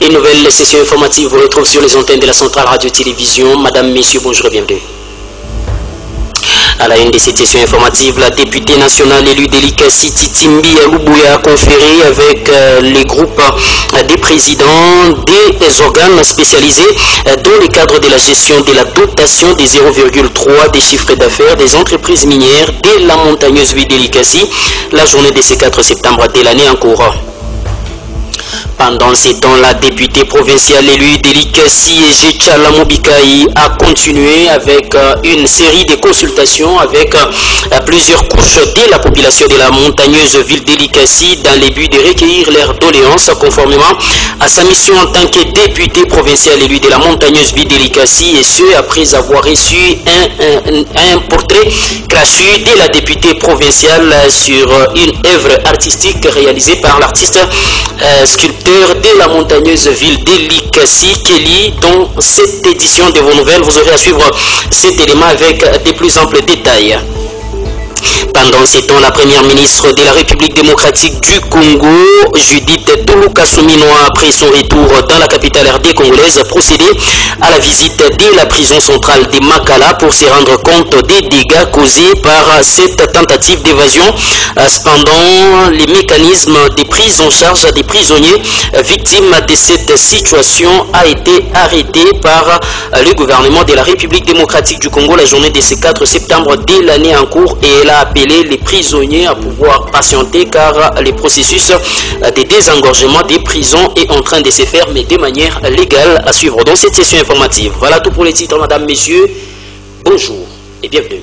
une nouvelle session informative vous retrouve sur les antennes de la Centrale Radio-Télévision. Madame, Messieurs, bonjour et bienvenue. À la une de cette session informative, la députée nationale élue d'Elikasi Titimbi Lubuya a conféré avec les groupes des présidents des organes spécialisés dans le cadre de la gestion de la dotation des 0,3 des chiffres d'affaires des entreprises minières de la montagneuse ville d'Elikasi, la journée de ce 4 septembre de l'année en cours. Pendant ces temps, la députée provinciale élue d'Elikasi Ejechala Mobikaï a continué avec une série de consultations avec plusieurs couches de la population de la montagneuse ville d'Elikasi dans le but de recueillir leurs doléances conformément à sa mission en tant que députée provinciale élue de la montagneuse ville d'Elikasi, et ce après avoir reçu un portrait crachu de la députée provinciale sur une œuvre artistique réalisée par l'artiste sculpteur de la montagneuse ville d'Elikasi, Kelly. Dans cette édition de vos nouvelles, vous aurez à suivre cet élément avec de plus amples détails. Pendant ces temps, la première ministre de la République démocratique du Congo, Judith Tuluka Suminwa, après son retour dans la capitale RD congolaise, a procédé à la visite de la prison centrale de Makala pour se rendre compte des dégâts causés par cette tentative d'évasion. Cependant, les mécanismes de prise en charge des prisonniers victimes de cette situation a été arrêté par le gouvernement de la République démocratique du Congo la journée de ce 4 septembre de l'année en cours, et elle a appelé les prisonniers à pouvoir patienter car le processus de désengorgement des prisons est en train de se faire, mais de manière légale, à suivre dans cette session informative. Voilà tout pour les titres, mesdames, messieurs. Bonjour et bienvenue.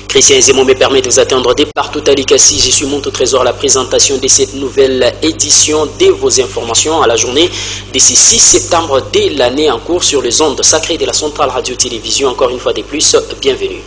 Christian Zemo me permet de vous attendre de partout à Elikasi. Je suis Monte Trésor à la présentation de cette nouvelle édition de vos informations à la journée de ce 6 septembre de l'année en cours sur les ondes sacrées de la Centrale Radio-Télévision. Encore une fois de plus, bienvenue.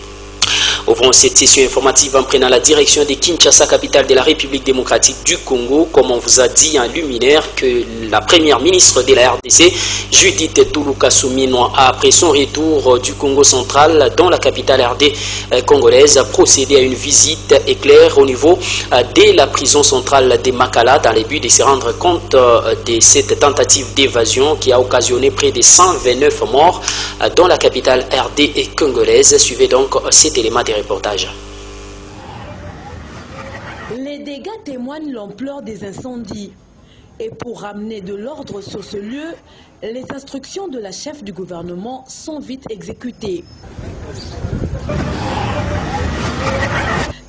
Ouvrons cette session informative en prenant la direction de Kinshasa, capitale de la République démocratique du Congo. Comme on vous a dit en luminaire que la première ministre de la RDC, Judith Tuluka Suminwa, après son retour du Congo central dans la capitale RD congolaise, a procédé à une visite éclair au niveau de la prison centrale de Makala dans le but de se rendre compte de cette tentative d'évasion qui a occasionné près de 129 morts dans la capitale RD congolaise. Suivez donc cet élément de reportage. Les dégâts témoignent l'ampleur des incendies. Et pour ramener de l'ordre sur ce lieu, les instructions de la chef du gouvernement sont vite exécutées.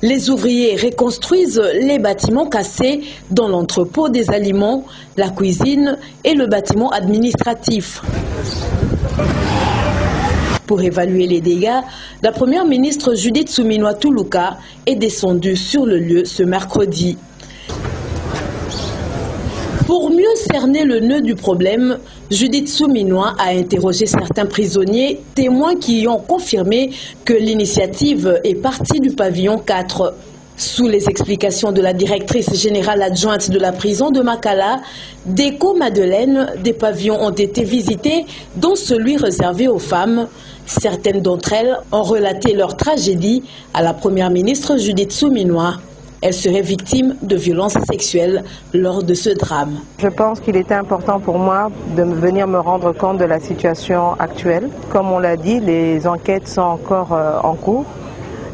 Les ouvriers reconstruisent les bâtiments cassés dans l'entrepôt des aliments, la cuisine et le bâtiment administratif. Pour évaluer les dégâts, la première ministre Judith Suminwa Tuluka est descendue sur le lieu ce mercredi. Pour mieux cerner le nœud du problème, Judith Suminwa a interrogé certains prisonniers, témoins qui ont confirmé que l'initiative est partie du pavillon 4. Sous les explications de la directrice générale adjointe de la prison de Makala, Déco-Madeleine, des pavillons ont été visités, dont celui réservé aux femmes. Certaines d'entre elles ont relaté leur tragédie à la première ministre Judith Suminwa. Elle serait victime de violences sexuelles lors de ce drame. Je pense qu'il était important pour moi de venir me rendre compte de la situation actuelle. Comme on l'a dit, les enquêtes sont encore en cours.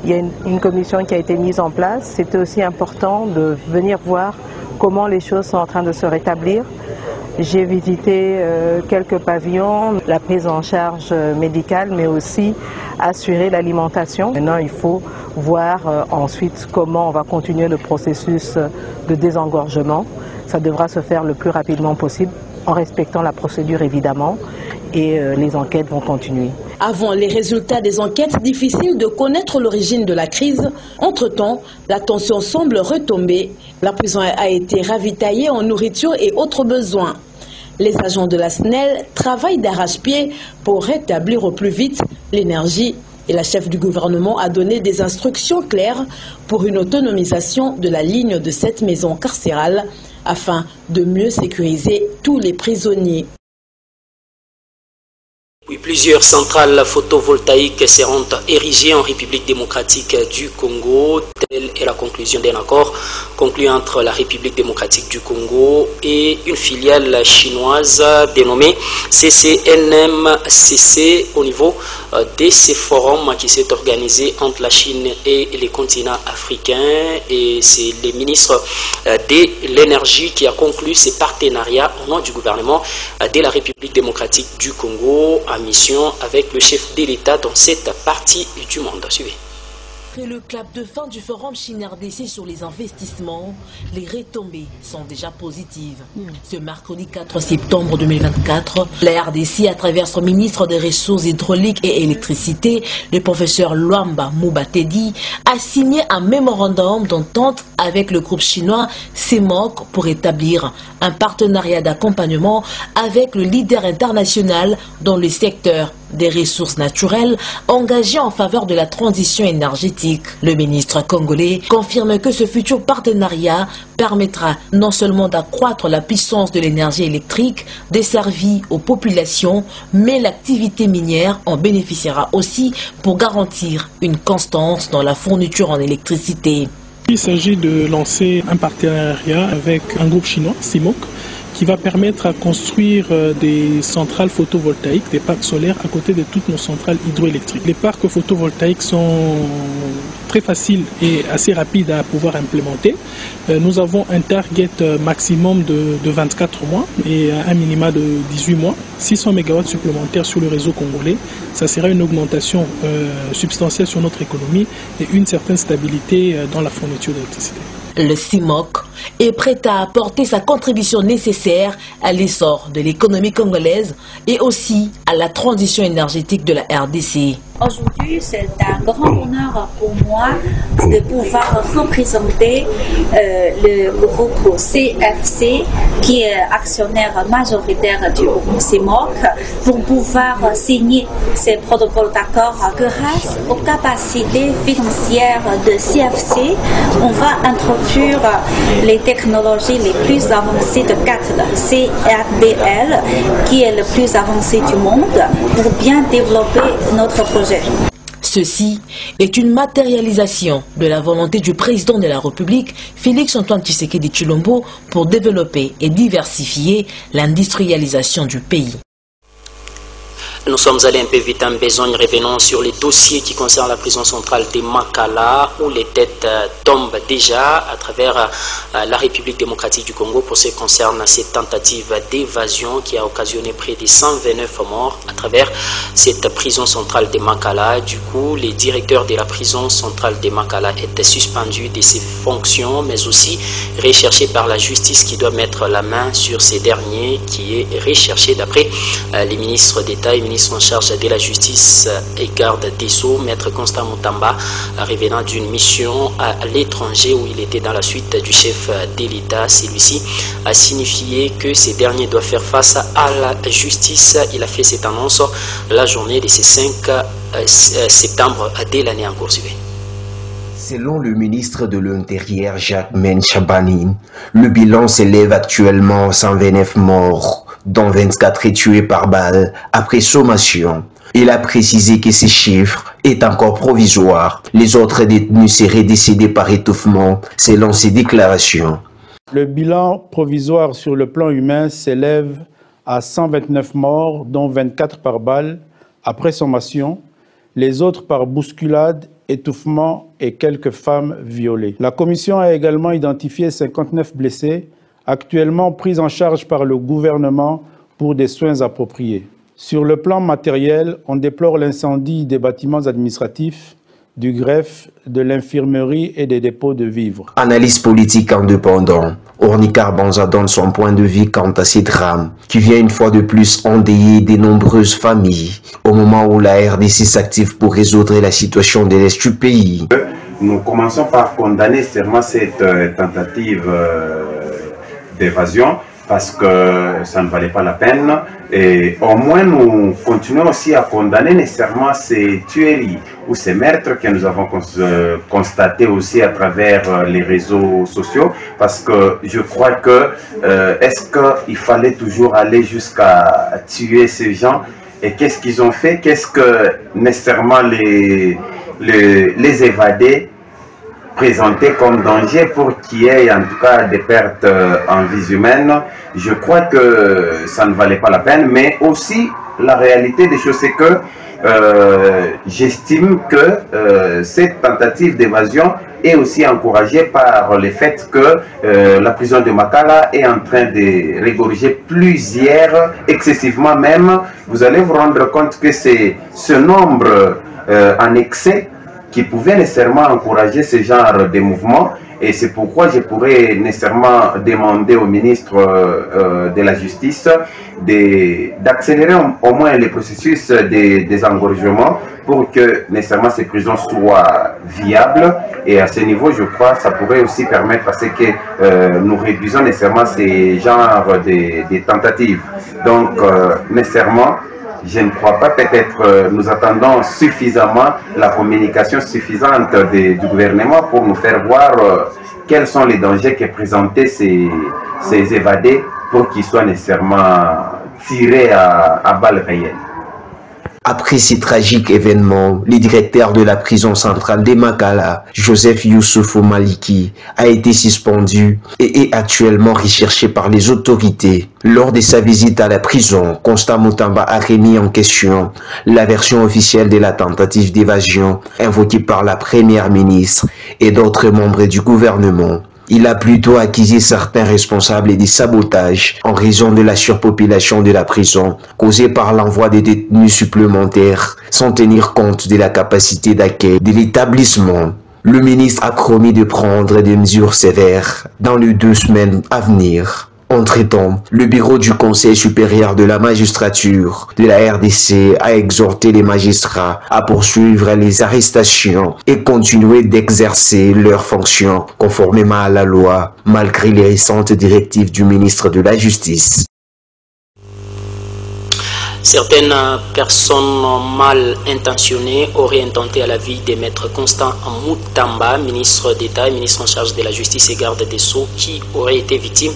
Il y a une commission qui a été mise en place. C'était aussi important de venir voir comment les choses sont en train de se rétablir. J'ai visité quelques pavillons, la prise en charge médicale, mais aussi assurer l'alimentation. Maintenant, il faut voir ensuite comment on va continuer le processus de désengorgement. Ça devra se faire le plus rapidement possible, en respectant la procédure évidemment, et les enquêtes vont continuer. Avant les résultats des enquêtes, difficile de connaître l'origine de la crise. Entre-temps, la tension semble retomber. La prison a été ravitaillée en nourriture et autres besoins. Les agents de la SNEL travaillent d'arrache-pied pour rétablir au plus vite l'énergie. Et la chef du gouvernement a donné des instructions claires pour une autonomisation de la ligne de cette maison carcérale afin de mieux sécuriser tous les prisonniers. Plusieurs centrales photovoltaïques seront érigées en République démocratique du Congo. Telle est la conclusion d'un accord conclu entre la République démocratique du Congo et une filiale chinoise dénommée CCNMCC au niveau de ces forums qui s'est organisé entre la Chine et les continents africains. Et c'est le ministre de l'énergie qui a conclu ces partenariats au nom du gouvernement de la République démocratique du Congo en mission avec le chef de l'État dans cette partie du monde. Suivez. Après le clap de fin du forum Chine-RDC sur les investissements, les retombées sont déjà positives. Ce mercredi 4 septembre 2024, la RDC, à travers son ministre des Ressources hydrauliques et électricité, le professeur Luamba Mubatedi, a signé un mémorandum d'entente avec le groupe chinois CMOC pour établir un partenariat d'accompagnement avec le leader international dans le secteur des ressources naturelles engagé en faveur de la transition énergétique. Le ministre congolais confirme que ce futur partenariat permettra non seulement d'accroître la puissance de l'énergie électrique desservie aux populations, mais l'activité minière en bénéficiera aussi pour garantir une constance dans la fourniture en électricité. Il s'agit de lancer un partenariat avec un groupe chinois, CMOC, qui va permettre à construire des centrales photovoltaïques, des parcs solaires à côté de toutes nos centrales hydroélectriques. Les parcs photovoltaïques sont très faciles et assez rapides à pouvoir implémenter. Nous avons un target maximum de 24 mois et un minima de 18 mois. 600 MW supplémentaires sur le réseau congolais. Ça sera une augmentation substantielle sur notre économie et une certaine stabilité dans la fourniture d'électricité. Le CIMOC est prêt à apporter sa contribution nécessaire à l'essor de l'économie congolaise et aussi à la transition énergétique de la RDC. Aujourd'hui, c'est un grand honneur pour moi de pouvoir représenter le groupe CFC, qui est actionnaire majoritaire du groupe CMOC, pour pouvoir signer ces protocoles d'accord. Grâce aux capacités financières de CFC, on va introduire les technologies les plus avancées de CRBL, qui est le plus avancé du monde, pour bien développer notre projet. Ceci est une matérialisation de la volonté du président de la République, Félix-Antoine Tshisekedi Tshilombo, pour développer et diversifier l'industrialisation du pays. Nous sommes allés un peu vite en besogne. Revenons sur les dossiers qui concernent la prison centrale de Makala, où les têtes tombent déjà à travers la République démocratique du Congo pour ce qui concerne cette tentative d'évasion qui a occasionné près de 129 morts à travers cette prison centrale de Makala. Du coup, les directeurs de la prison centrale de Makala étaient suspendus de ses fonctions, mais aussi recherchés par la justice qui doit mettre la main sur ces derniers, qui est recherché d'après les ministres d'État et ministre en charge de la justice et garde des Sceaux, maître Constant Mutamba, revenant d'une mission à l'étranger où il était dans la suite du chef de l'État. Celui-ci a signifié que ces derniers doivent faire face à la justice. Il a fait cette annonce la journée de ce 5 septembre de l'année en cours. Selon le ministre de l'Intérieur Jacques Menchabani, le bilan s'élève actuellement à 129 morts, dont 24 tués par balle après sommation. Il a précisé que ces chiffres est encore provisoire. Les autres détenus seraient décédés par étouffement, selon ses déclarations. Le bilan provisoire sur le plan humain s'élève à 129 morts, dont 24 par balle après sommation, les autres par bousculade, étouffement et quelques femmes violées. La commission a également identifié 59 blessés, actuellement pris en charge par le gouvernement pour des soins appropriés. Sur le plan matériel, on déplore l'incendie des bâtiments administratifs, du greffe, de l'infirmerie et des dépôts de vivres. Analyse politique indépendante. Ornikar Banza donne son point de vue quant à ces drames, qui vient une fois de plus endeuiller de nombreuses familles, au moment où la RDC s'active pour résoudre la situation de l'Est du pays. Nous commençons par condamner seulement cette tentative d'évasion, parce que ça ne valait pas la peine. Et au moins, nous continuons aussi à condamner nécessairement ces tueries ou ces meurtres que nous avons constatés aussi à travers les réseaux sociaux. Parce que je crois que est-ce qu'il fallait toujours aller jusqu'à tuer ces gens? Et qu'est-ce qu'ils ont fait? Qu'est-ce que nécessairement les évadés présentaient comme danger pour qu'il y ait en tout cas des pertes en vie humaine? Je crois que ça ne valait pas la peine, mais aussi la réalité des choses, c'est que j'estime que cette tentative d'évasion est aussi encouragée par le fait que la prison de Makala est en train de régorger plusieurs, excessivement même. Vous allez vous rendre compte que c'est ce nombre en excès qui pouvait nécessairement encourager ce genre de mouvements. Et c'est pourquoi je pourrais nécessairement demander au ministre de la Justice d'accélérer au moins le processus des engorgements pour que nécessairement ces prisons soient viables. Et à ce niveau, je crois que ça pourrait aussi permettre à ce que nous réduisons nécessairement ces genres de tentatives. Donc, nécessairement, je ne crois pas, peut-être nous attendons suffisamment la communication suffisante du gouvernement pour nous faire voir quels sont les dangers que présentaient ces évadés pour qu'ils soient nécessairement tirés à balles réelles. Après ces tragiques événements, le directeur de la prison centrale de Makala, Joseph Youssoufou Maliki, a été suspendu et est actuellement recherché par les autorités. Lors de sa visite à la prison, Constant Moutamba a remis en question la version officielle de la tentative d'évasion invoquée par la première ministre et d'autres membres du gouvernement. Il a plutôt accusé certains responsables des sabotages en raison de la surpopulation de la prison causée par l'envoi de détenus supplémentaires sans tenir compte de la capacité d'accueil de l'établissement. Le ministre a promis de prendre des mesures sévères dans les 2 semaines à venir. Entre-temps, le bureau du Conseil supérieur de la magistrature de la RDC a exhorté les magistrats à poursuivre les arrestations et continuer d'exercer leurs fonctions conformément à la loi, malgré les récentes directives du ministre de la Justice. Certaines personnes mal intentionnées auraient intenté à la vie de maître Constant Moutamba, ministre d'État et ministre en charge de la Justice et garde des Sceaux, qui aurait été victime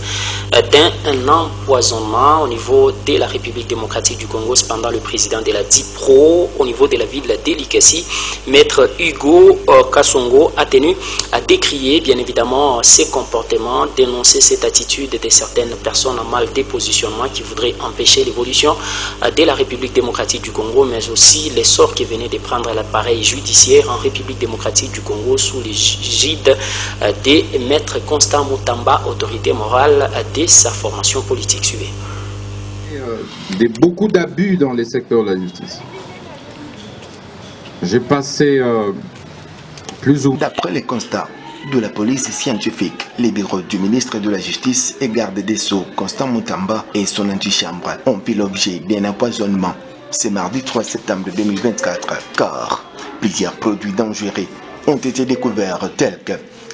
d'un empoisonnement au niveau de la République démocratique du Congo. Cependant, le président de la DIPRO, au niveau de la ville d'Elikasi, maître Hugo Kassongo, a tenu à décrier bien évidemment ces comportements, dénoncer cette attitude de certaines personnes en mal dépositionnement qui voudraient empêcher l'évolution de la République démocratique du Congo, mais aussi l'essor qui venait de prendre l'appareil judiciaire en République démocratique du Congo sous l'égide de maître Constant Moutamba, autorité morale de sa formation politique. Suivez. Beaucoup d'abus dans les secteurs de la justice. J'ai passé plus ou moins... D'après les constats de la police scientifique, les bureaux du ministre de la Justice et garde des Sceaux, Constant Moutamba et son antichambre ont fait l'objet d'un empoisonnement ce mardi 3 septembre 2024, car plusieurs produits dangereux ont été découverts tels que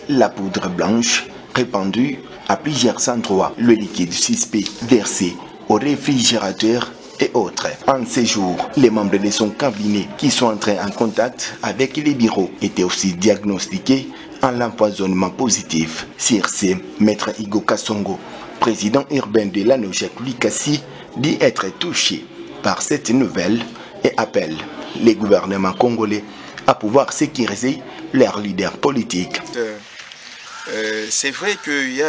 la poudre blanche répandue à plusieurs endroits, le liquide suspect versé au réfrigérateur et autres. En ces jours, les membres de son cabinet qui sont entrés en contact avec les bureaux étaient aussi diagnostiqués en l'empoisonnement positif. Sur ce, maître Hugo Kassongo, président urbain de l'ANOJEC Likasi, dit être touché par cette nouvelle et appelle les gouvernements congolais à pouvoir sécuriser leurs leaders politiques. C'est vrai qu'il y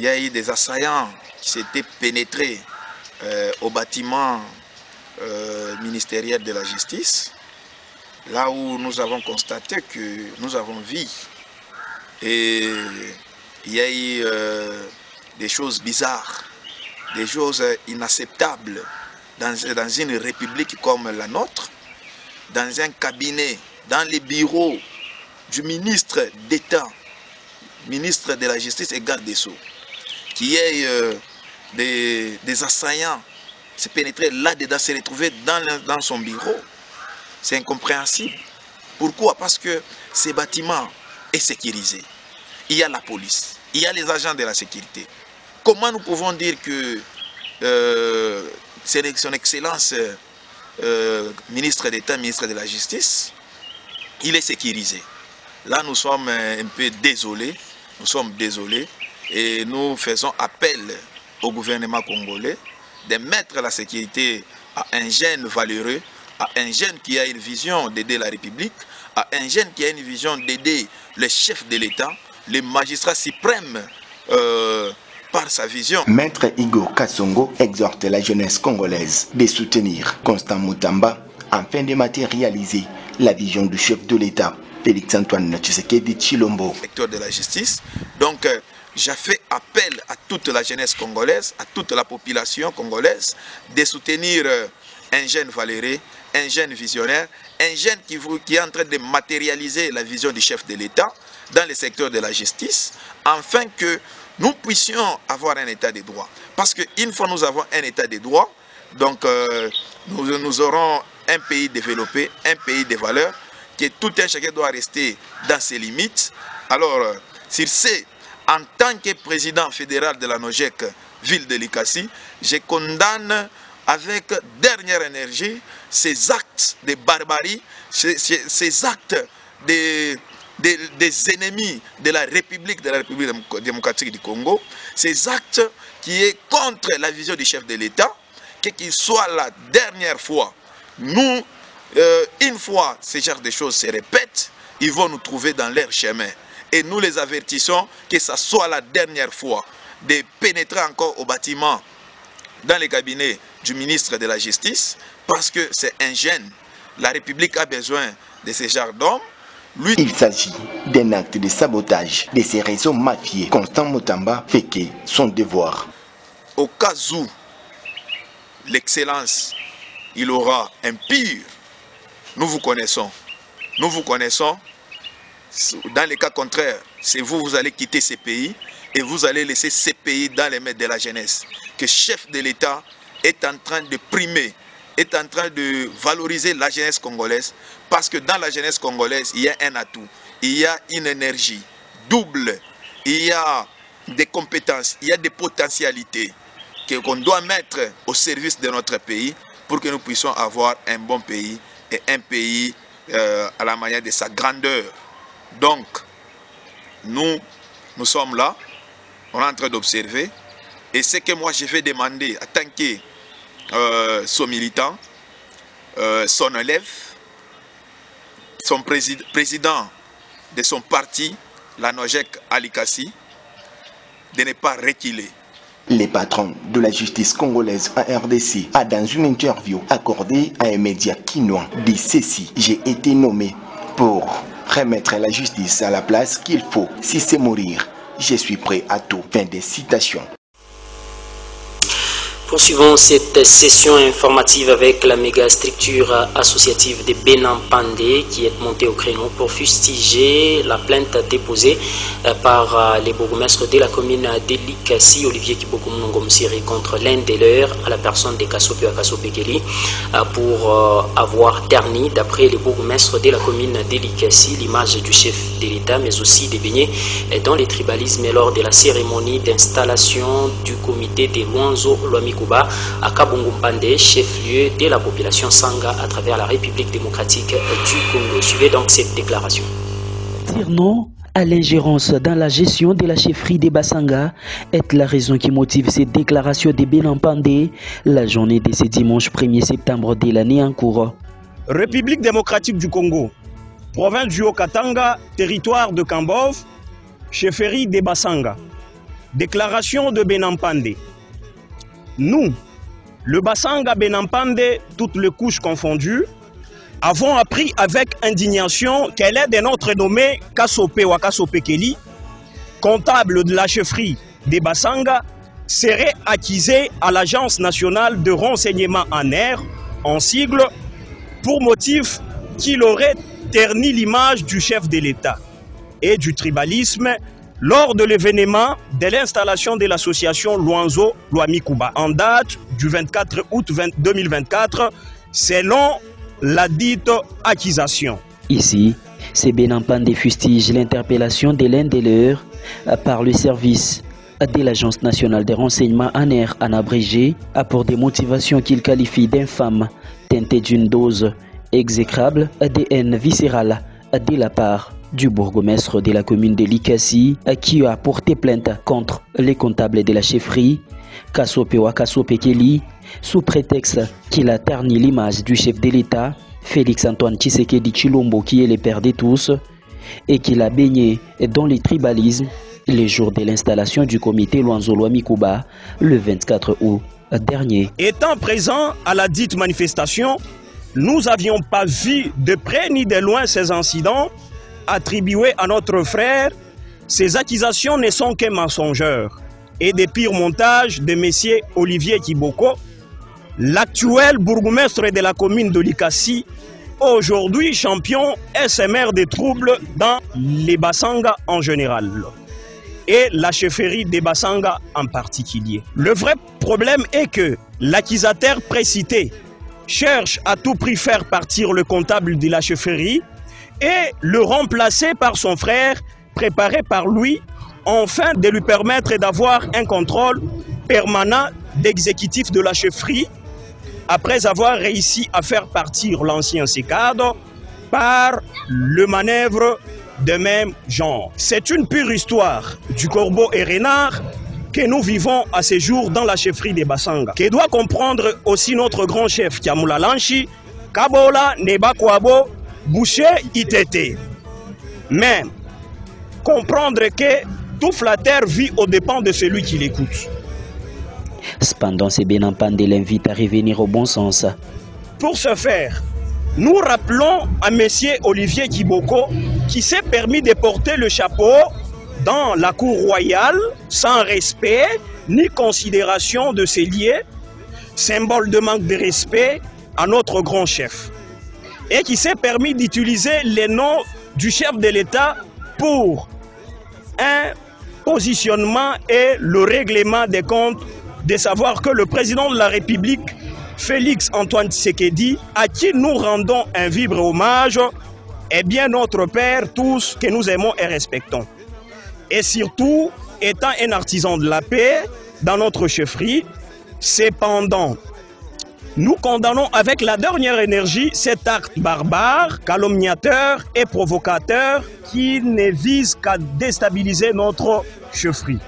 a eu des assaillants qui s'étaient pénétrés au bâtiment ministériel de la justice, là où nous avons constaté que nous avons vu et il y a eu des choses bizarres, des choses inacceptables dans une république comme la nôtre, dans un cabinet, dans les bureaux du ministre d'État, ministre de la Justice et garde des Sceaux, qui est des assaillants se pénétrer là-dedans, se retrouver dans son bureau. C'est incompréhensible. Pourquoi? Parce que ce bâtiment est sécurisé. Il y a la police, il y a les agents de la sécurité. Comment nous pouvons dire que son Excellence ministre d'État, ministre de la Justice, il est sécurisé? Là, nous sommes un peu désolés. Nous sommes désolés et nous faisons appel au gouvernement congolais de mettre la sécurité à un jeune valeureux, à un jeune qui a une vision d'aider la République, à un jeune qui a une vision d'aider le chef de l'État, les magistrats suprêmes par sa vision. Maître Igor Kassongo exhorte la jeunesse congolaise de soutenir Constant Mutamba afin de matérialiser la vision du chef de l'État, Félix-Antoine Tshisekedi Tshilombo. Secteur de la justice. Donc, j'ai fait appel à toute la jeunesse congolaise, à toute la population congolaise, de soutenir un jeune valeureux, un jeune visionnaire, un jeune qui est en train de matérialiser la vision du chef de l'État dans le secteur de la justice, afin que nous puissions avoir un état de droit. Parce qu'une fois nous avons un état de droit, donc nous aurons un pays développé, un pays de valeurs, que tout un chacun doit rester dans ses limites. Alors, sur ce, en tant que président fédéral de la NOJEC, ville de Likasi, je condamne avec dernière énergie ces actes de barbarie, ces actes des ennemis de la République démocratique du Congo, ces actes qui est contre la vision du chef de l'État, qu'il soit la dernière fois. Nous, une fois ce genre de choses se répètent, ils vont nous trouver dans leur chemin. Et nous les avertissons que ce soit la dernière fois de pénétrer encore au bâtiment, dans les cabinets du ministre de la Justice, parce que c'est un jeune. La République a besoin de ce genre d'hommes. Il s'agit d'un acte de sabotage de ces réseaux mafieux. Constant Mutamba fait que son devoir. Au cas où l'excellence, il aura un pire, nous vous connaissons. Nous vous connaissons. Dans les cas contraires, c'est vous, vous allez quitter ces pays et vous allez laisser ces pays dans les mains de la jeunesse. Que le chef de l'État est en train de primer, est en train de valoriser la jeunesse congolaise, parce que dans la jeunesse congolaise, il y a un atout, il y a une énergie double, il y a des compétences, il y a des potentialités qu'on doit mettre au service de notre pays pour que nous puissions avoir un bon pays et un pays à la manière de sa grandeur. Donc, nous sommes là, on est en train d'observer, et ce que moi je vais demander à tant que son militant, son élève, son président de son parti, la NOJEC à Likasi, de ne pas reculer. Le patron de la justice congolaise en RDC a, dans une interview accordée à un média quinois, dit ceci: j'ai été nommé pour remettre la justice à la place qu'il faut. Si c'est mourir, je suis prêt à tout. Fin des citations. Poursuivons cette session informative avec la méga structure associative de Benampandé qui est montée au créneau pour fustiger la plainte déposée par les bourgmestres de la commune de Likasi, Olivier Kibokomunongomsiri, contre l'un des leurs, à la personne de Kassope à Kassopekeli, pour avoir terni, d'après les bourgmestres de la commune de Likasi, l'image du chef de l'État, mais aussi des beignets dans les tribalismes lors de la cérémonie d'installation du comité de Luanzo Lwami à Kabungumpande, chef-lieu de la population Sanga à travers la République démocratique du Congo. Suivez donc cette déclaration. Dire non à l'ingérence dans la gestion de la chefferie des Basanga est la raison qui motive cette déclaration de Benampande la journée de ce dimanche 1er septembre de l'année en cours. République démocratique du Congo, province du Haut-Katanga, territoire de Kambov, chefferie des Basanga. Déclaration de Benampande. Nous, le Basanga Benampande, toutes les couches confondues, avons appris avec indignation qu'elle est de notre nommé Kassope ou Kassopekeli, comptable de la chefferie des Basanga, serait acquisé à l'Agence nationale de renseignement en air, en sigle, pour motif qu'il aurait terni l'image du chef de l'État et du tribalisme lors de l'événement de l'installation de l'association Luanzo Lwami Kuba en date du 24 août 2024, selon la dite accusation. Ici, c'est Benampande fustige l'interpellation de l'un des leurs par le service de l'Agence nationale des renseignements en air, en abrégé, pour des motivations qu'il qualifie d'infâmes, teintées d'une dose exécrable de haine viscérale de la part du bourgmestre de la commune de Likasi, qui a porté plainte contre les comptables de la chefferie Kassopewa Kassopekeli, sous prétexte qu'il a terni l'image du chef de l'État, Félix-Antoine Tshisekedi Tshilombo, qui est le père de tous, et qu'il a baigné dans le tribalisme les jours de l'installation du comité Luanzolo Mikuba le 24 août dernier. Étant présent à la dite manifestation, nous n'avions pas vu de près ni de loin ces incidents attribués à notre frère. Ces accusations ne sont que mensongères et des pires montages de M. Olivier Kiboko, l'actuel bourgmestre de la commune de Likasi, aujourd'hui champion SMR des troubles dans les Bassanga en général et la chefferie des Bassanga en particulier. Le vrai problème est que l'accusateur précité cherche à tout prix faire partir le comptable de la chefferie et le remplacer par son frère, préparé par lui, afin de lui permettre d'avoir un contrôle permanent d'exécutif de la chefferie, après avoir réussi à faire partir l'ancien cadre par le manœuvre de même genre. C'est une pure histoire du corbeau et renard que nous vivons à ce jour dans la chefferie des Bassanga, que doit comprendre aussi notre grand chef Kiamula Lanchi, Kabola Nebakwabo, Boucher Itete. Mais comprendre que tout flatteur vit aux dépens de celui qui l'écoute. Cependant, c'est Benampande l'invite à revenir au bon sens. Pour ce faire, nous rappelons à M. Olivier Kiboko qui s'est permis de porter le chapeau dans la cour royale sans respect ni considération de ses liés, symbole de manque de respect à notre grand chef, et qui s'est permis d'utiliser les noms du chef de l'État pour un positionnement et le règlement des comptes, de savoir que le président de la République, Félix-Antoine Tshisekedi, à qui nous rendons un vibrant hommage, est bien notre père, tous que nous aimons et respectons. Et surtout, étant un artisan de la paix dans notre chefferie, cependant, nous condamnons avec la dernière énergie cet acte barbare, calomniateur et provocateur qui ne vise qu'à déstabiliser notre chefferie.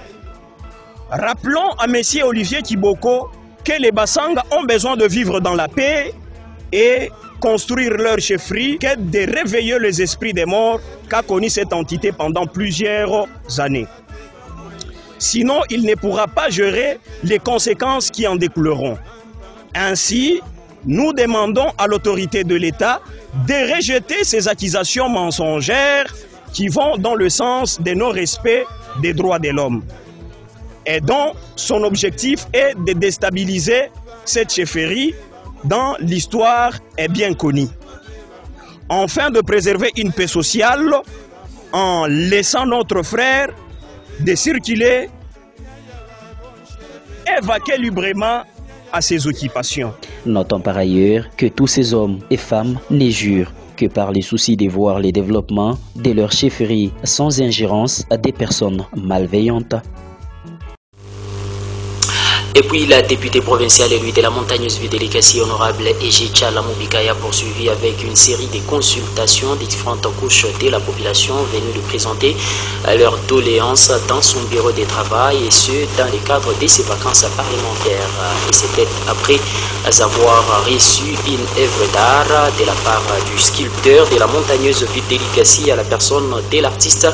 Rappelons à M. Olivier Kiboko que les Bassanga ont besoin de vivre dans la paix et construire leur chefferie, que de réveiller les esprits des morts qu'a connu cette entité pendant plusieurs années. Sinon, il ne pourra pas gérer les conséquences qui en découleront. Ainsi, nous demandons à l'autorité de l'État de rejeter ces accusations mensongères qui vont dans le sens de non-respect des droits de l'homme. Et dont son objectif est de déstabiliser cette chefferie dont l'histoire est bien connue. Afin de préserver une paix sociale, en laissant notre frère de circuler et vaquer librement à ses occupations. Notons par ailleurs que tous ces hommes et femmes ne jurent que par les soucis de voir le développement de leur chefferie sans ingérence à des personnes malveillantes. Et puis la députée provinciale élue de la montagneuse ville de Likasi, honorable Ege Tchala Mobikayi, a poursuivi avec une série de consultations des différentes couches de la population venues de présenter leurs doléances dans son bureau de travail, et ce dans le cadre de ses vacances parlementaires. Et c'était après avoir reçu une œuvre d'art de la part du sculpteur de la montagneuse ville de Likasi à la personne de l'artiste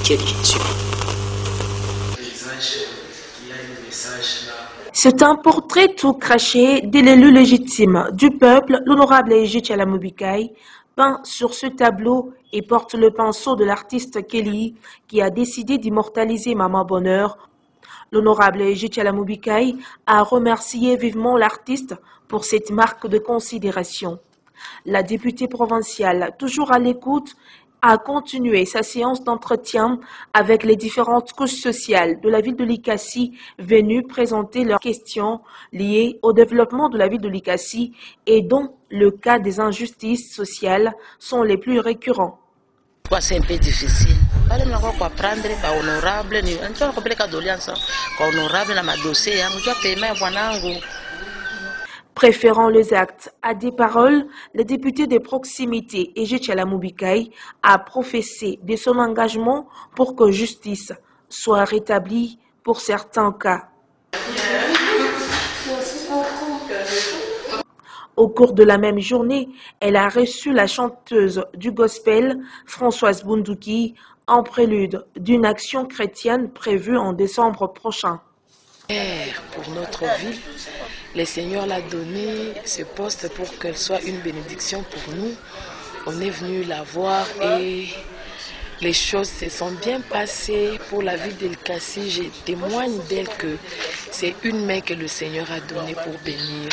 Kelly Subi. C'est un portrait tout craché de l'élu légitime du peuple, l'honorable Ege Tchala Mobikayi, peint sur ce tableau et porte le pinceau de l'artiste Kelly qui a décidé d'immortaliser Maman Bonheur. L'honorable Ege Tchala Mobikayi a remercié vivement l'artiste pour cette marque de considération. La députée provinciale, toujours à l'écoute, a continué sa séance d'entretien avec les différentes couches sociales de la ville de Likasi venues présenter leurs questions liées au développement de la ville de Likasi et dont le cas des injustices sociales sont les plus récurrents. C'est un peu difficile. Apprendre honorable ni honorable na madossier yangu tu paiement bwanangu. Préférant les actes à des paroles, le député de proximité Ege Tchala Mobikayi a professé de son engagement pour que justice soit rétablie pour certains cas. Au cours de la même journée, elle a reçu la chanteuse du gospel, Françoise Boundouki, en prélude d'une action chrétienne prévue en décembre prochain. Pour notre ville, le Seigneur l'a donné ce poste pour qu'elle soit une bénédiction pour nous. On est venu la voir et les choses se sont bien passées pour la ville d'Elikassi. Je témoigne d'elle que c'est une main que le Seigneur a donnée pour bénir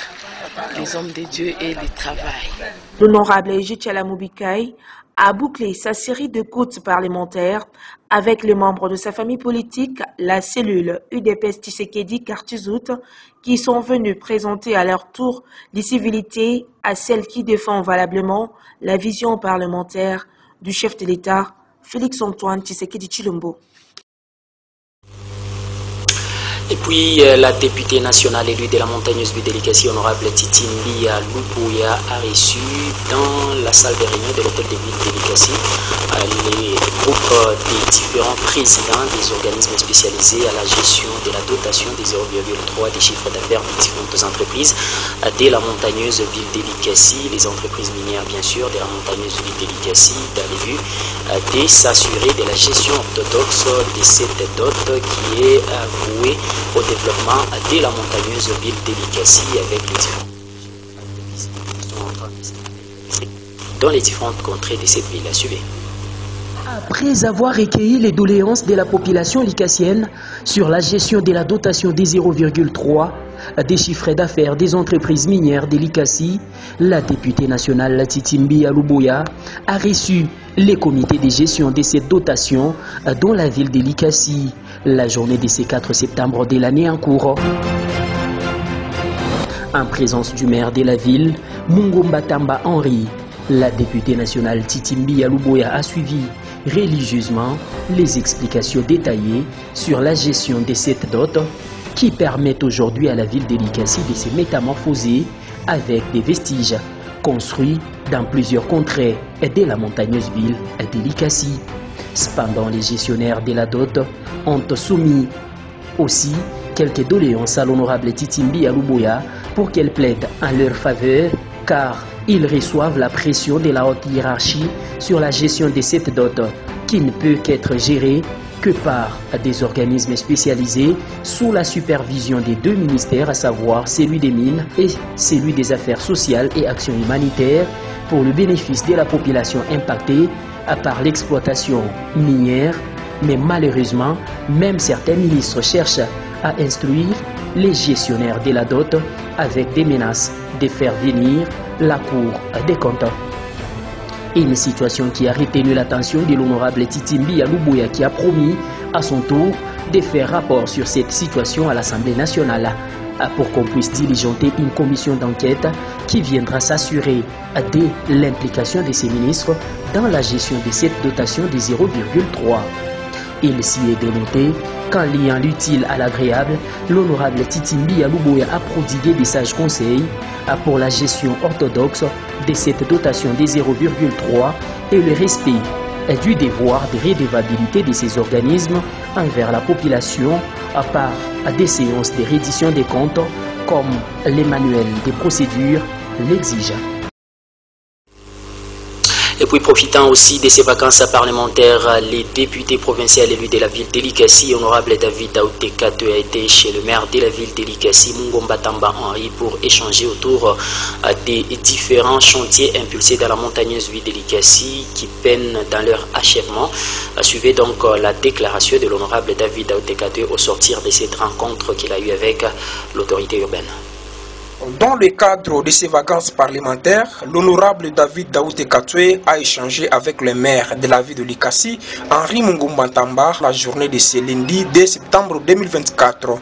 les hommes de Dieu et le travail. L'honorable Ejit Chalamoubikaï a bouclé sa série de côtes parlementaires avec les membres de sa famille politique, la cellule UDPS Tshisekedi Kartuzout, qui sont venus présenter à leur tour les civilités à celles qui défendent valablement la vision parlementaire du chef de l'État, Félix-Antoine Tshisekedi Tshilombo. Et puis, la députée nationale élue de la montagneuse ville d'Elikassi, honorable Titimbi Lubuya, a reçu dans la salle de réunion de l'hôtel de ville d'Elikassi les groupes des différents présidents des organismes spécialisés à la gestion de la dotation des 0,3 des chiffres d'affaires des différentes entreprises de la montagneuse ville d'Elikassi, les entreprises minières bien sûr de la montagneuse ville d'Elikassi, dans le but de s'assurer de la gestion orthodoxe de cette dot qui est vouée au développement de la montagneuse ville d'Elikassi avec les différents dans les différentes contrées de cette ville. Suivez. Après avoir recueilli les doléances de la population likassienne sur la gestion de la dotation des 0,3 des chiffres d'affaires des entreprises minières d'Elikassi, la députée nationale Titimbi Lubuya a reçu les comités de gestion de cette dotation dans la ville d'Elikassi la journée de ce 4 septembre de l'année en cours. En présence du maire de la ville, Mungomba Tamba Henri, la députée nationale Titimbi Lubuya a suivi religieusement les explications détaillées sur la gestion de cette dot qui permettent aujourd'hui à la ville d'Elikassi de se métamorphoser avec des vestiges construits dans plusieurs contrées de la montagneuse ville d'Elikassi. Cependant, les gestionnaires de la dot ont soumis aussi quelques doléances à l'honorable Titimbi Lubuya pour qu'elle plaide en leur faveur car ils reçoivent la pression de la haute hiérarchie sur la gestion de cette dot qui ne peut qu'être gérée que par des organismes spécialisés sous la supervision des deux ministères, à savoir celui des mines et celui des affaires sociales et actions humanitaires pour le bénéfice de la population impactée par l'exploitation minière. Mais malheureusement, même certains ministres cherchent à instruire les gestionnaires de la dot avec des menaces de faire venir la Cour des comptes. Une situation qui a retenu l'attention de l'honorable Titimbi Lubuya qui a promis à son tour de faire rapport sur cette situation à l'Assemblée nationale pour qu'on puisse diligenter une commission d'enquête qui viendra s'assurer de l'implication de ces ministres dans la gestion de cette dotation de 0,3. Il s'y est dénoté qu'en liant l'utile à l'agréable, l'honorable Titimbi Lubuya a prodigué des sages conseils pour la gestion orthodoxe de cette dotation des 0,3 et le respect du devoir de redevabilité de ces organismes envers la population par des séances de reddition des comptes comme les manuels de procédure l'exigent. Et puis profitant aussi de ces vacances parlementaires, les députés provinciaux élus de la ville d'Elikassi, honorable David Daoutekate, a été chez le maire de la ville d'Elikassi, Mungomba Tamba Henri, pour échanger autour des différents chantiers impulsés dans la montagneuse ville d'Elikassi qui peinent dans leur achèvement. Suivez donc la déclaration de l'honorable David Daoutekate au sortir de cette rencontre qu'il a eue avec l'autorité urbaine. Dans le cadre de ces vacances parlementaires, l'honorable David Daoutekate a échangé avec le maire de la ville de Likassi, Henri Mungomba Tamba, la journée de ce lundi 2 septembre 2024.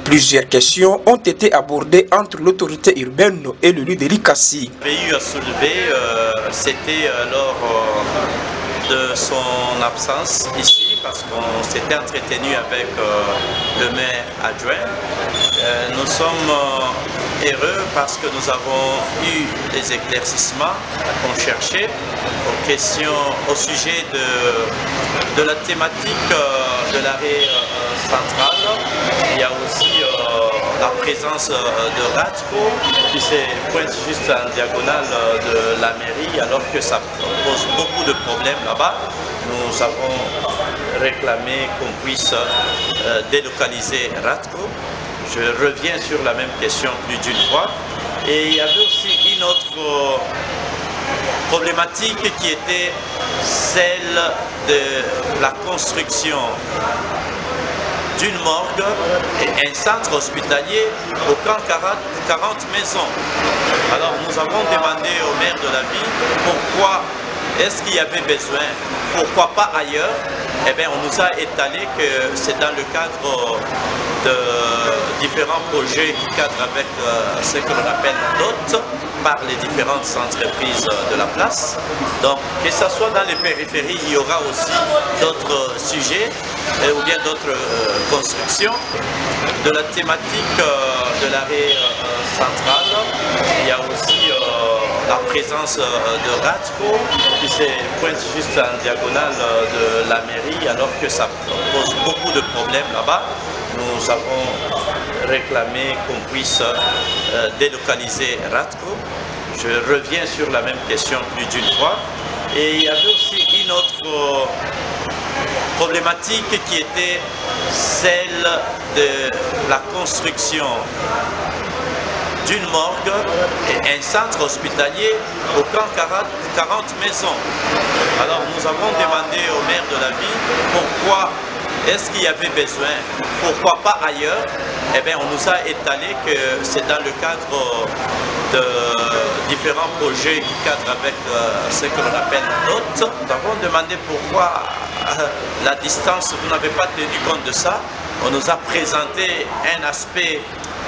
Plusieurs questions ont été abordées entre l'autorité urbaine et l'élu de Likassi. Le pays a soulevé, c'était lors de son absence ici, parce qu'on s'était entretenu avec le maire adjoint. Nous sommes heureux parce que nous avons eu des éclaircissements qu'on cherchait aux questions au sujet de la thématique de l'arrêt central. Il y a aussi la présence de Ratco qui se pointe juste en diagonale de la mairie alors que ça pose beaucoup de problèmes là-bas. Nous avons réclamé qu'on puisse délocaliser Ratco. Je reviens sur la même question plus d'une fois. Et il y avait aussi une autre problématique qui était celle de la construction d'une morgue et un centre hospitalier au camp 40 maisons. Alors nous avons demandé au maire de la ville pourquoi est-ce qu'il y avait besoin, pourquoi pas ailleurs. Eh bien, on nous a étalé que c'est dans le cadre de différents projets qui cadrent avec ce que l'on appelle l'hôte par les différentes entreprises de la place. Donc, que ce soit dans les périphéries, il y aura aussi d'autres sujets ou bien d'autres constructions. De la thématique de l'arrêt central, il y a aussi la présence de Ratco qui se pointe juste en diagonale de la mairie alors que ça pose beaucoup de problèmes là-bas. Nous avons réclamé qu'on puisse délocaliser Ratco. Je reviens sur la même question plus d'une fois. Et il y avait aussi une autre problématique qui était celle de la construction d'une morgue et un centre hospitalier au camp 40 maisons. Alors nous avons demandé au maire de la ville pourquoi est-ce qu'il y avait besoin, pourquoi pas ailleurs. Eh bien, on nous a étalé que c'est dans le cadre de différents projets qui cadrent avec ce que l'on appelle l'hôte. Nous avons demandé pourquoi la distance, vous n'avez pas tenu compte de ça. On nous a présenté un aspect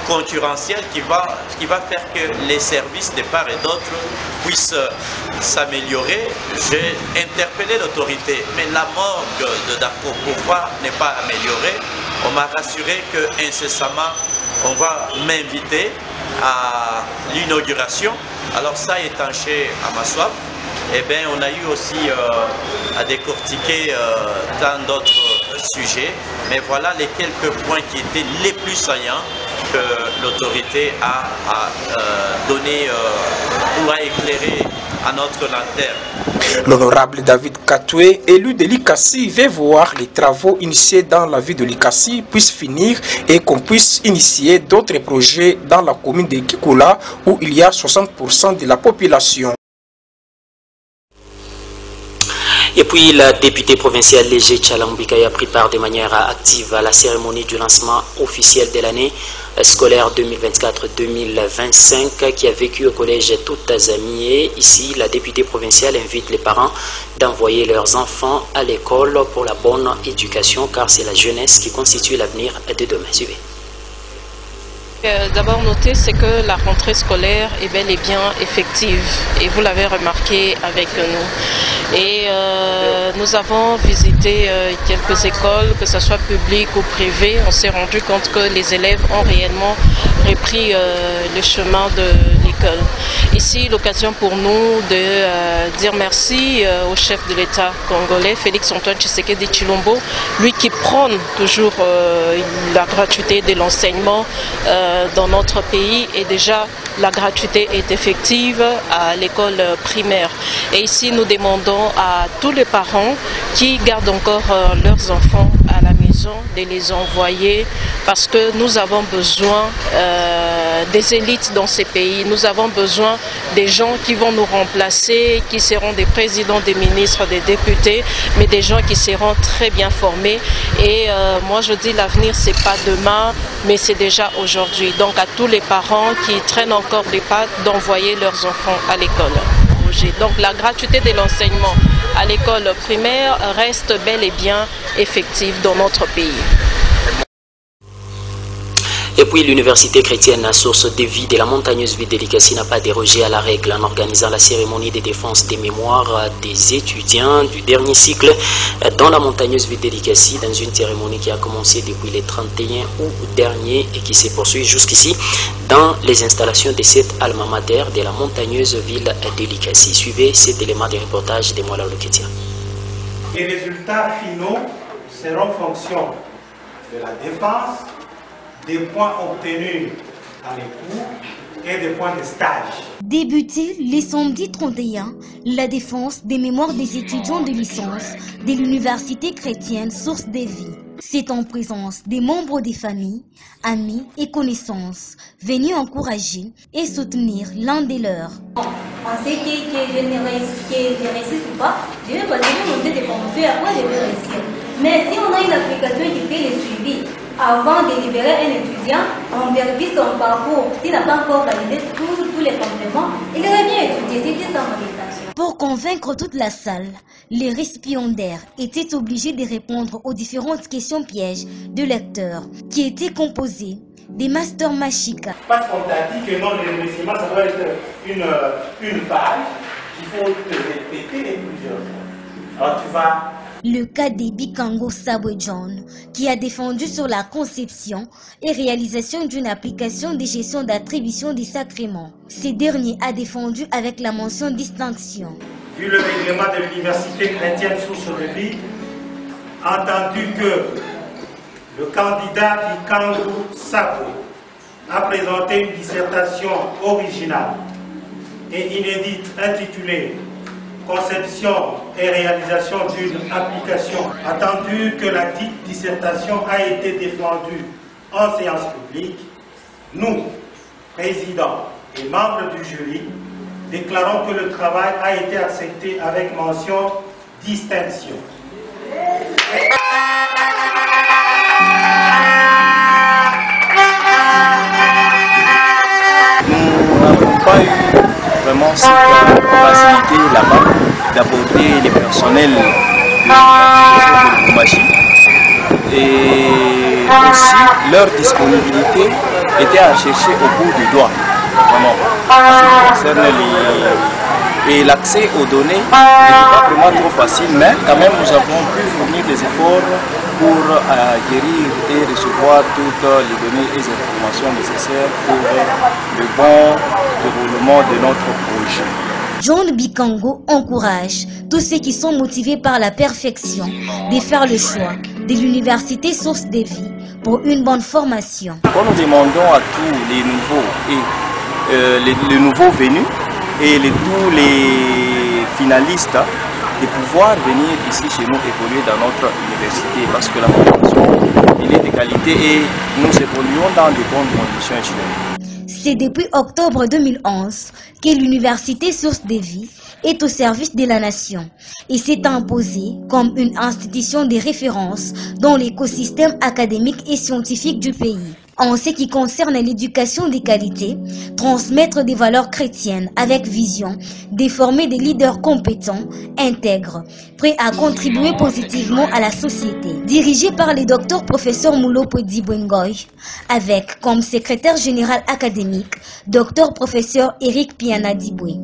concurrentiel qui va faire que les services de part et d'autre puissent s'améliorer. J'ai interpellé l'autorité, mais la morgue de Dako, pourquoi n'est pas améliorée? On m'a rassuré que incessamment on va m'inviter à l'inauguration. Alors ça étanché à ma soif. Eh bien, on a eu aussi à décortiquer tant d'autres sujets, mais voilà les quelques points qui étaient les plus saillants que l'autorité a donné ou a éclairé à notre lanterne. L'honorable David Katoué, élu de l'ICASI, veut voir les travaux initiés dans la ville de l'ICASI puissent finir et qu'on puisse initier d'autres projets dans la commune de Kikoula où il y a 60% de la population. Et puis la députée provinciale Léger Tchalambika a pris part de manière active à la cérémonie du lancement officiel de l'année scolaire 2024-2025 qui a vécu au collège Toutazamié. Ici, la députée provinciale invite les parents d'envoyer leurs enfants à l'école pour la bonne éducation car c'est la jeunesse qui constitue l'avenir de demain. Suivez. D'abord noter, c'est que la rentrée scolaire est bel et bien effective et vous l'avez remarqué avec nous. Et nous avons visité quelques écoles, que ce soit publiques ou privées. On s'est rendu compte que les élèves ont réellement repris le chemin de l'école. Ici, l'occasion pour nous de dire merci au chef de l'État congolais, Félix-Antoine Tshisekedi Tshilombo, lui qui prône toujours la gratuité de l'enseignement dans notre pays et déjà la gratuité est effective à l'école primaire. Et ici, nous demandons à tous les parents qui gardent encore leurs enfants à la maison de les envoyer parce que nous avons besoin des élites dans ces pays. Nous avons besoin des gens qui vont nous remplacer, qui seront des présidents, des ministres, des députés, mais des gens qui seront très bien formés. Et moi, je dis l'avenir, c'est pas demain, mais c'est déjà aujourd'hui. Donc, à tous les parents qui traînent encore des pattes, d'envoyer leurs enfants à l'école. Donc, la gratuité de l'enseignement à l'école primaire reste bel et bien effective dans notre pays. Et puis l'université chrétienne à source de vie de la montagneuse ville de l'ICASI n'a pas dérogé à la règle en organisant la cérémonie de défense des mémoires des étudiants du dernier cycle dans la montagneuse ville de l'ICASI, dans une cérémonie qui a commencé depuis le 31 août dernier et qui se poursuit jusqu'ici dans les installations de cette alma mater de la montagneuse ville de l'ICASI. Suivez cet élément de reportage de Moala Loketia. Les résultats finaux seront fonction de la défense, des points obtenus dans les cours et des points de stage. Débuté le samedi 31, la défense des mémoires des étudiants de licence de l'université chrétienne Source des Vies. C'est en présence des membres des familles, amis et connaissances venus encourager et soutenir l'un des leurs. On sait que je réussis ou pas, je vais continuer mon tête de promotion et après je vais réussir. Mais si on a une application qui fait le suivi, avant de libérer un étudiant, on vérifie son parcours. S'il n'a pas encore validé tous les compléments, il aurait bien étudié, c'était sans validation. Pour convaincre toute la salle, les récipiendaires étaient obligés de répondre aux différentes questions pièges de lecteurs qui étaient composées des masters Mashika. Parce qu'on t'a dit que non, le remerciement, ça doit être une page qu'il faut te répéter plusieurs fois. Alors tu vas... Le cas de Bikango Sabwe John, qui a défendu sur la conception et réalisation d'une application de gestion d'attribution des sacrements. Ce dernier a défendu avec la mention distinction. Vu le règlement de l'université chrétienne Source de Vie, entendu que le candidat Bikango Sabwe a présenté une dissertation originale et inédite intitulée conception et réalisation d'une application, attendu que la dite dissertation a été défendue en séance publique, nous, présidents et membres du jury, déclarons que le travail a été accepté avec mention distinction. Nous n'avons pas eu vraiment cette facilité là-bas d'apporter les personnels de Kumashi et aussi leur disponibilité était à chercher au bout du doigt, vraiment, en ce qui concerne et l'accès aux données n'était pas vraiment trop facile, mais quand même nous avons pu fournir des efforts pour acquérir et recevoir toutes les données et les informations nécessaires pour le bon déroulement de notre projet. John Bikango encourage tous ceux qui sont motivés par la perfection de faire le choix de l'université Source des Vies pour une bonne formation. Quand nous demandons à tous les nouveaux et les nouveaux venus et tous les finalistes de pouvoir venir ici chez nous évoluer dans notre université parce que la formation elle est de qualité et nous évoluons dans de bonnes conditions étudiantes. C'est depuis octobre 2011 que l'université Source des Vies est au service de la nation et s'est imposée comme une institution de référence dans l'écosystème académique et scientifique du pays. En ce qui concerne l'éducation de qualité, transmettre des valeurs chrétiennes avec vision, de former des leaders compétents, intègres, prêts à contribuer positivement à la société. Dirigé par le docteur professeur Moulo Dibwengoy, avec comme secrétaire général académique, docteur professeur Eric Piana Dibwe,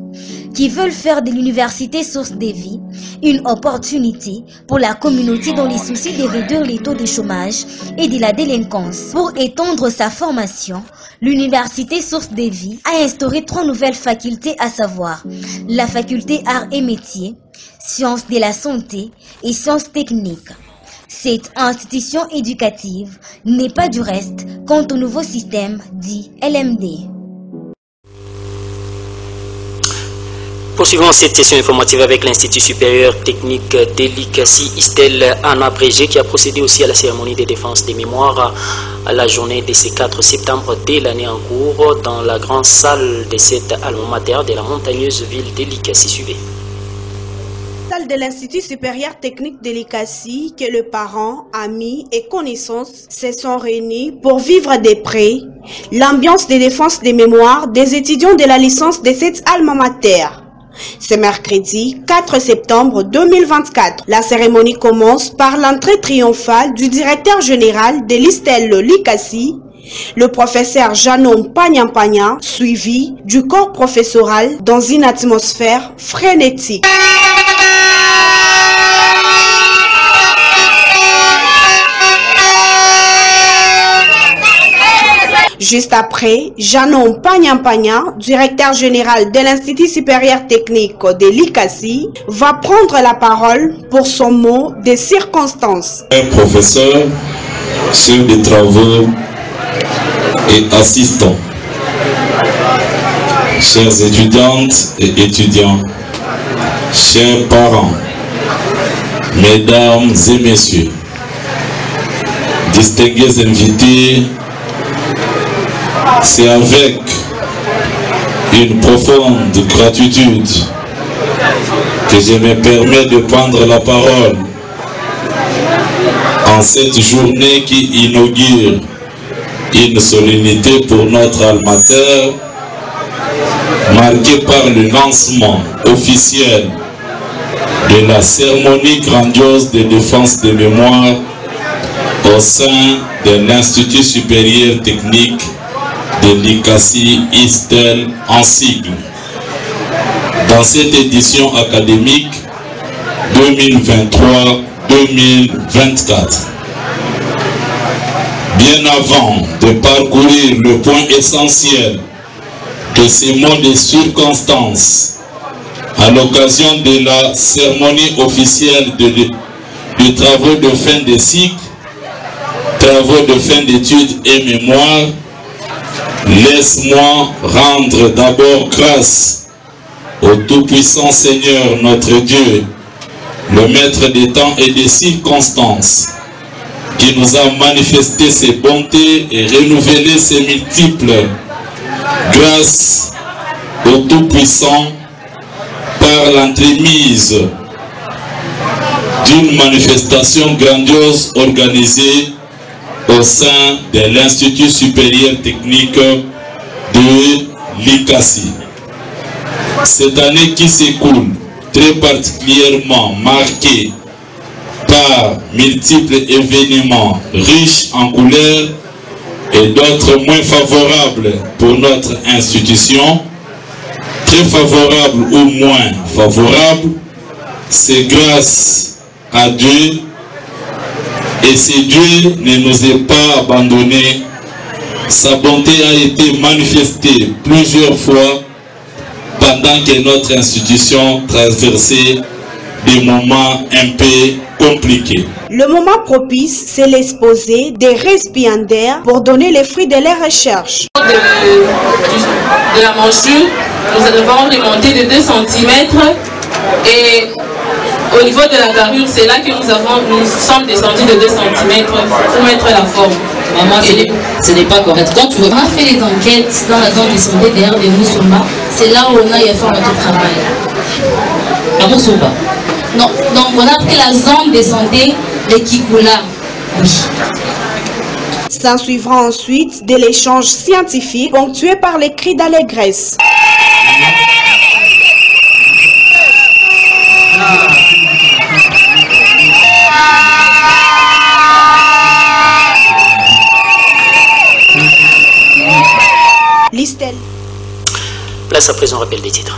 qui veulent faire de l'université Source des Vies une opportunité pour la communauté dans les soucis de réduire les taux de chômage et de la délinquance. Pour étendre sa formation, l'université Source des Vies a instauré 3 nouvelles facultés, à savoir la faculté Arts et Métiers, Sciences de la Santé et Sciences Techniques. Cette institution éducative n'est pas du reste quant au nouveau système dit LMD. Poursuivons cette session informative avec l'Institut supérieur technique d'Elikassi, Istel Anna Brégé, qui a procédé aussi à la cérémonie de défense des mémoires à la journée de ce 4 septembre de l'année en cours dans la grande salle de cette alma mater de la montagneuse ville d'Elikassi. Suivez. Salle de l'Institut supérieur technique d'Elikassi que les parents, amis et connaissances se sont réunis pour vivre de près l'ambiance de défense des mémoires des étudiants de la licence de cette alma mater. Ce mercredi 4 septembre 2024, la cérémonie commence par l'entrée triomphale du directeur général de l'Istel Likassi, le professeur Janon Pagnampagna, suivi du corps professoral dans une atmosphère frénétique. Juste après, Janon Pagnampagna, directeur général de l'Institut supérieur technique de l'Ikassi, va prendre la parole pour son mot de circonstance. Un professeur sur des travaux et assistants, chères étudiantes et étudiants, chers parents, mesdames et messieurs, distingués invités, c'est avec une profonde gratitude que je me permets de prendre la parole en cette journée qui inaugure une solennité pour notre alma mater, marquée par le lancement officiel de la cérémonie grandiose de défense des mémoires au sein de l'Institut supérieur technique de l'ICASI ISTEL en sigle. Dans cette édition académique 2023-2024. Bien avant de parcourir le point essentiel de ces mots de circonstance à l'occasion de la cérémonie officielle de travaux de fin de cycle, travaux de fin d'études et mémoire, laisse-moi rendre d'abord grâce au Tout-Puissant Seigneur notre Dieu, le Maître des temps et des circonstances, qui nous a manifesté ses bontés et renouvelé ses multiples grâces au Tout-Puissant par l'entremise d'une manifestation grandiose organisée au sein de l'Institut supérieur technique de l'ICASI. Cette année qui s'écoule, très particulièrement marquée par multiples événements riches en couleurs et d'autres moins favorables pour notre institution, très favorables ou moins favorables, c'est grâce à Dieu, et si Dieu ne nous est pas abandonnés, sa bonté a été manifestée plusieurs fois pendant que notre institution traversait des moments un peu compliqués. Le moment propice, c'est l'exposé des récipiendaires pour donner les fruits de leurs recherches. De la mensure, nous avons remonté de 2 cm et au niveau de la carrure, c'est là que nous sommes descendus de 2 cm pour mettre la forme. Maman, ce n'est pas correct. Quand on a fait les enquêtes dans la zone de santé derrière de Moussumba, c'est là où on a fait notre travail. À Moussumba? Non, donc on a pris la zone de santé de Kikoula. Oui. S'en suivra ensuite de l'échange scientifique ponctué par les cris d'allégresse. Listel. Place à présent, rappel des titres.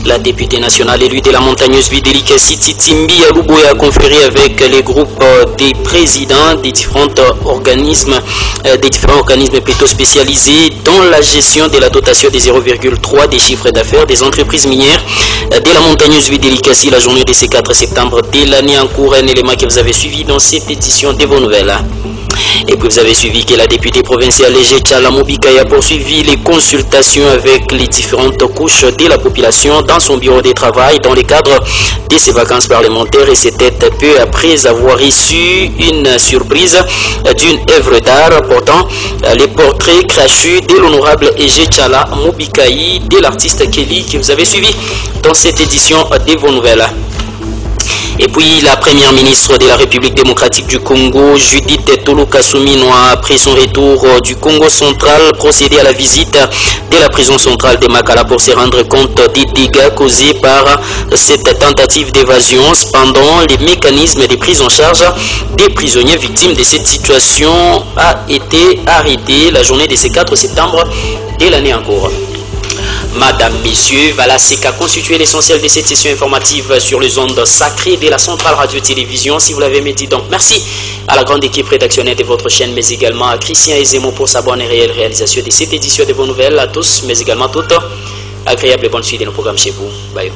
La députée nationale élue de la montagneuse ville d'Elikasi, Titimbi Alouboya, a conféré avec les groupes des présidents des différents organismes plutôt spécialisés dans la gestion de la dotation des 0,3 des chiffres d'affaires des entreprises minières de la montagneuse ville d'Elikasi la journée de ce 4 septembre de l'année en cours. Un élément que vous avez suivi dans cette édition de vos nouvelles. Et puis vous avez suivi que la députée provinciale Ejechala Mobikaï a poursuivi les consultations avec les différentes couches de la population dans son bureau de travail dans le cadre de ses vacances parlementaires, et c'était peu après avoir reçu une surprise d'une œuvre d'art portant les portraits crachus de l'honorable Ejechala Mobikaï de l'artiste Kelly que vous avez suivi dans cette édition de vos nouvelles. Et puis la première ministre de la République démocratique du Congo, Judith Toloka Souminoa, après son retour du Congo central, procédé à la visite de la prison centrale de Makala pour se rendre compte des dégâts causés par cette tentative d'évasion. Cependant, les mécanismes de prise en charge des prisonniers victimes de cette situation a été arrêté la journée de ce 4 septembre de l'année en cours. Madame, Messieurs, voilà ce qu'a constitué l'essentiel de cette session informative sur les ondes sacrées de la Centrale Radio-Télévision. Si vous l'avez médit, donc merci à la grande équipe rédactionnelle de votre chaîne, mais également à Christian Ezemo pour sa bonne et réelle réalisation de cette édition de vos nouvelles. À tous, mais également à toutes, agréable et bonne suite de nos programmes chez vous. Bye.